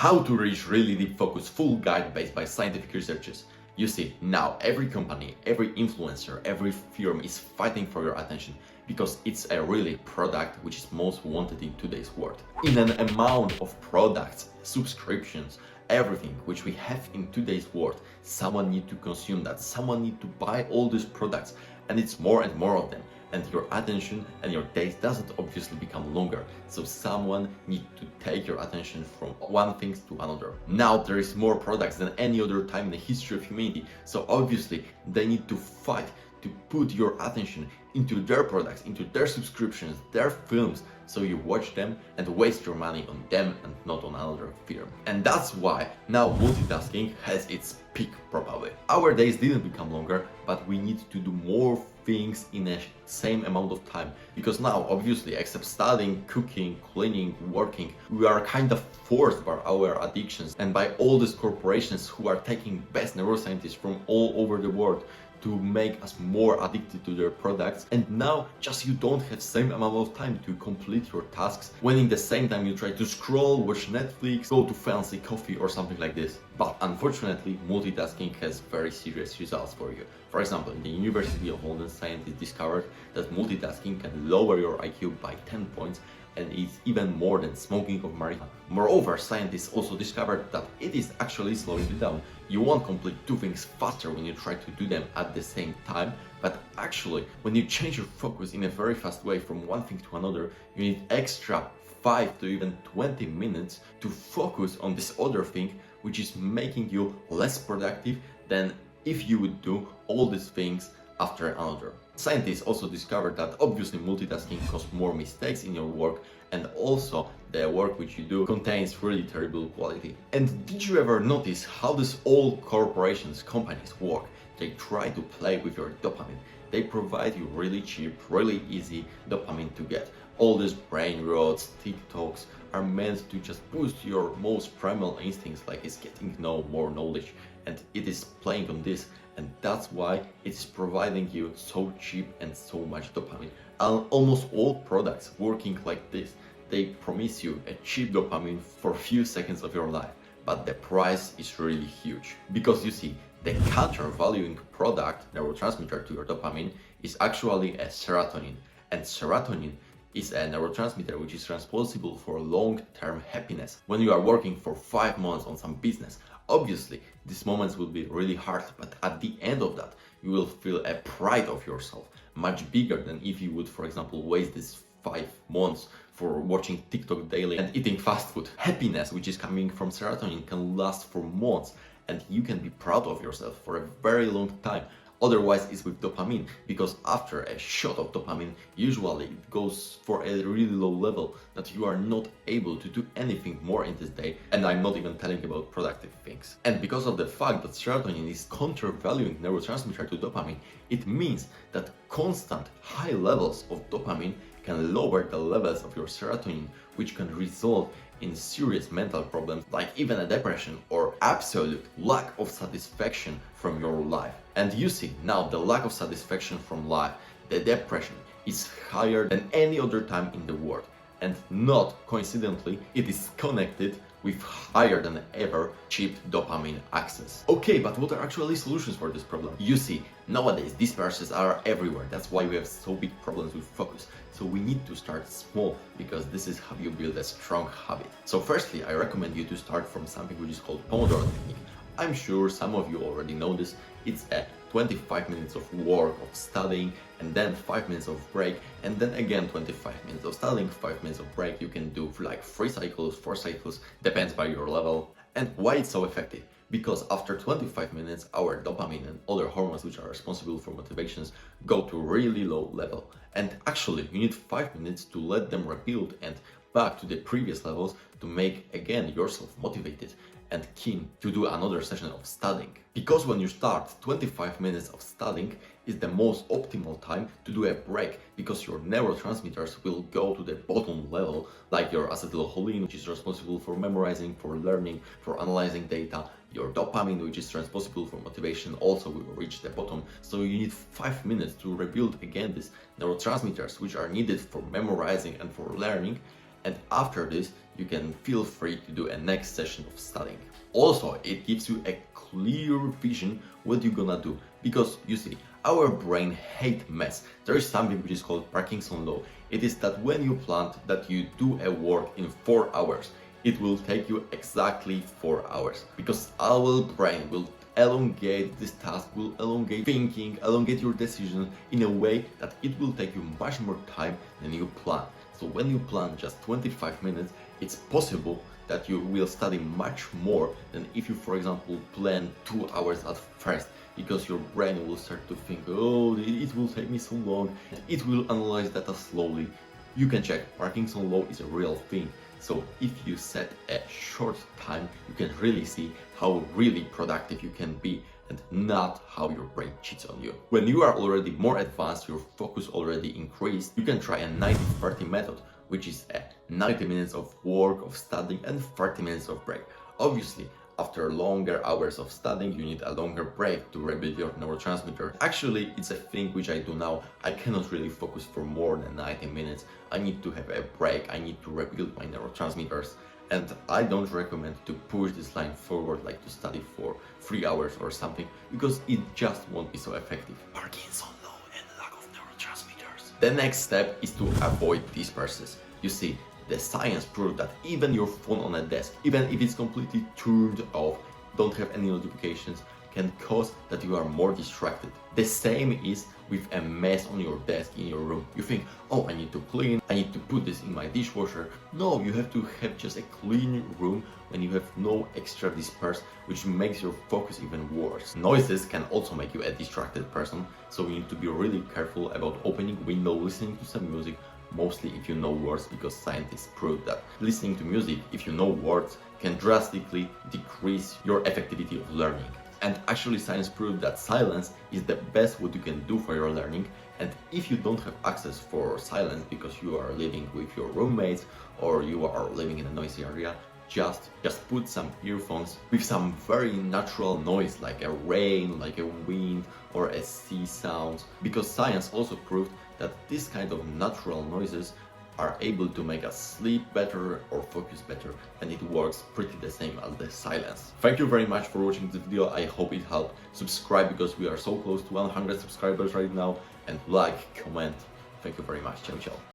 How to reach really deep focus, full guide based by scientific researches. You see, now every company, every influencer, every firm is fighting for your attention because it's a really product which is most wanted in today's world. In an amount of products, subscriptions, everything which we have in today's world, someone need to consume that, someone need to buy all these products, and it's more and more of them. And your attention and your days doesn't obviously become longer. So someone needs to take your attention from one thing to another. Now there is more products than any other time in the history of humanity. So obviously they need to fight to put your attention into their products, into their subscriptions, their films, so you watch them and waste your money on them and not on another firm. And that's why now multitasking has its peak probably. Our days didn't become longer, but we need to do more things in a same amount of time, because now obviously except studying, cooking, cleaning, working, we are kind of forced by our addictions and by all these corporations who are taking best neuroscientists from all over the world to make us more addicted to their products. And now just you don't have same amount of time to complete your tasks, when in the same time you try to scroll, watch Netflix, go to fancy coffee or something like this. But unfortunately, multitasking has very serious results for you. For example, in the University of London, scientists discovered that multitasking can lower your IQ by 10 points, and it's even more than smoking of marijuana. Moreover, scientists also discovered that it is actually slowing you down. You won't complete two things faster when you try to do them at the same time, but actually, when you change your focus in a very fast way from one thing to another, you need extra 5 to even 20 minutes to focus on this other thing, which is making you less productive than if you would do all these things after another. Scientists also discovered that obviously multitasking causes more mistakes in your work, and also the work which you do contains really terrible quality. And did you ever notice how these old corporations, companies work? They try to play with your dopamine. They provide you really cheap, really easy dopamine to get. All these brain rots, TikToks are meant to just boost your most primal instincts, like it's getting to know more knowledge, and it is playing on this, and that's why it's providing you so cheap and so much dopamine. And almost all products working like this, they promise you a cheap dopamine for a few seconds of your life, but the price is really huge. Because you see, the counter-valuing product, neurotransmitter to your dopamine, is actually a serotonin, and serotonin is a neurotransmitter which is responsible for long-term happiness. When you are working for 5 months on some business, obviously these moments will be really hard, but at the end of that you will feel a pride of yourself, much bigger than if you would, for example, waste these 5 months for watching TikTok daily and eating fast food. Happiness which is coming from serotonin can last for months, and you can be proud of yourself for a very long time. Otherwise, it's with dopamine, because after a shot of dopamine, usually it goes for a really low level that you are not able to do anything more in this day, and I'm not even telling about productive things. And because of the fact that serotonin is counter-valuing neurotransmitter to dopamine, it means that constant high levels of dopamine can lower the levels of your serotonin, which can result in serious mental problems like even a depression or absolute lack of satisfaction from your life. And you see, now the lack of satisfaction from life, the depression, is higher than any other time in the world. And not coincidentally, it is connected with higher than ever cheap dopamine access. Okay, but what are actually solutions for this problem? You see, nowadays dispersers are everywhere. That's why we have so big problems with focus. So we need to start small, because this is how you build a strong habit. So firstly, I recommend you to start from something which is called Pomodoro technique. I'm sure some of you already know this. It's a 25 minutes of work, of studying, and then 5 minutes of break, and then again 25 minutes of studying, 5 minutes of break. You can do like 3 cycles, 4 cycles, depends by your level. And why it's so effective? Because after 25 minutes, our dopamine and other hormones which are responsible for motivations go to really low level. And actually, you need 5 minutes to let them rebuild and back to the previous levels to make again yourself motivated and keen to do another session of studying. Because when you start, 25 minutes of studying is the most optimal time to do a break, because your neurotransmitters will go to the bottom level, like your acetylcholine, which is responsible for memorizing, for learning, for analyzing data. Your dopamine, which is responsible for motivation, also will reach the bottom. So you need 5 minutes to rebuild again these neurotransmitters, which are needed for memorizing and for learning. and after this you can feel free to do a next session of studying. Also, it gives you a clear vision what you're gonna do, because you see, our brain hate mess. There is something which is called Parkinson law. It is that when you plan that you do a work in 4 hours, it will take you exactly 4 hours, because our brain will elongate this task, will elongate thinking, elongate your decision in a way that it will take you much more time than you plan. So when you plan just 25 minutes, it's possible that you will study much more than if you, for example, plan 2 hours at first, because your brain will start to think, oh, it will take me so long, it will analyze data slowly. You can check, Parkinson law is a real thing. So if you set a short time, you can really see how really productive you can be, and not how your brain cheats on you. When you are already more advanced, your focus already increased, you can try a 90-30 method, which is a 90 minutes of work, of studying, and 30 minutes of break. Obviously, after longer hours of studying, you need a longer break to rebuild your neurotransmitter. Actually, it's a thing which I do now. I cannot really focus for more than 90 minutes. I need to have a break. I need to rebuild my neurotransmitters. And I don't recommend to push this line forward, like to study for 3 hours or something, because it just won't be so effective. Parkinson law and lack of neurotransmitters. The next step is to avoid disperses. You see, the science proved that even your phone on a desk, even if it's completely turned off, don't have any notifications, can cause that you are more distracted. The same is with a mess on your desk in your room. You think, oh, I need to clean, I need to put this in my dishwasher. No, you have to have just a clean room when you have no extra disperse, which makes your focus even worse. Noises can also make you a distracted person, so you need to be really careful about opening window, listening to some music, mostly if you know words, because scientists prove that listening to music, if you know words, can drastically decrease your effectivity of learning. And actually science proved that silence is the best what you can do for your learning. And if you don't have access for silence because you are living with your roommates or you are living in a noisy area, just put some earphones with some very natural noise, like a rain, like a wind, or a sea sound, because science also proved that this kind of natural noises are able to make us sleep better or focus better, and it works pretty the same as the silence. Thank you very much for watching this video. I hope it helped. Subscribe, because we are so close to 100 subscribers right now, and like, comment. Thank you very much. Ciao, ciao.